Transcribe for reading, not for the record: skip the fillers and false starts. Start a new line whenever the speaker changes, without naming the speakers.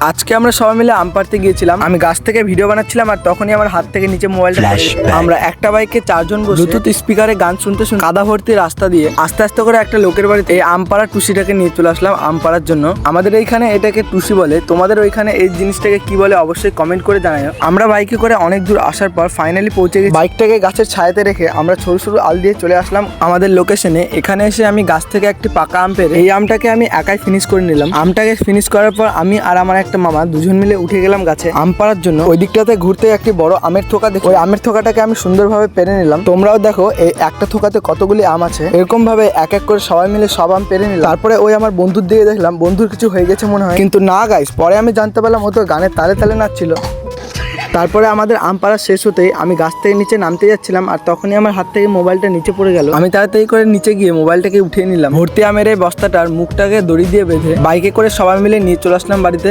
আজকে আমরা সবাই মিলে আম পাড়তে গিয়েছিলাম। আমি গাছ থেকে ভিডিও বানাচ্ছিলাম আর তখনই আমার হাত থেকে নিচে মোবাইলটা পড়ে গেল। আমরা একটা বাইকে 4 জন বসে ব্লুটুথ স্পিকারে গান শুনতে শুনতে কাদা ভর্তি রাস্তা দিয়ে আস্তে আস্তে করে একটা লোকের বাড়িতে এই আম পাড়ার টুসিটাকে নিয়ে চলে আসলাম আম পাড়ার জন্য। আমাদের এইখানে এটাকে টুসি বলে, তোমাদের ওইখানে এই জিনিসটাকে কি বলে অবশ্যই কমেন্ট করে জানাও। আমরা বাইকে করে অনেক দূর আসার পর ফাইনালি পৌঁছে গেছি। বাইকটাকে গাছের ছায়াতে রেখে আমরা সরু সরু আল দিয়ে চলে আসলাম আমাদের লোকেশনে। এখানে এসে আমি গাছ থেকে একটি পাকা আম পেরে এই আমটাকে আমি একাই ফিনিশ করে নিলাম। আমটাকে ফিনিশ করার পর আমি আর আমার একটা মামা দুজন মিলে উঠে গেলাম গাছে আম পাড়ার জন্য। ওই দিকটাতে ঘুরতে একটি বড় আমের থোকা দেখে ওই আমের থোকাটাকে আমি সুন্দরভাবে পেরে নিলাম। তোমরাও দেখো এই একটা থোকাতে কতগুলি আম আছে। এরকম ভাবে এক এক করে সবাই মিলে সব আম পেরে নিলাম। তারপরে ওই আমার বন্ধুর দিকে দেখলাম, বন্ধুর কিছু হয়ে গেছে মনে হয়, কিন্তু না গাইস, পরে আমি জানতে পারলাম ও তো গানের তালে তালে নাচছিল। তারপরে আমাদের আম পাড়া শেষ হতেই আমি গাছ থেকে নিচে নামতে যাচ্ছিলাম আর তখনই আমার হাত থেকে মোবাইলটা নিচে পড়ে গেল। আমি তাড়াতাড়ি করে নিচে গিয়ে মোবাইলটাকে উঠিয়ে নিলাম। ভর্তি আমের এই বস্তাটার মুখটাকে দড়ি দিয়ে বেঁধে বাইকে করে সবাই মিলে নিয়ে চলে আসলাম বাড়িতে।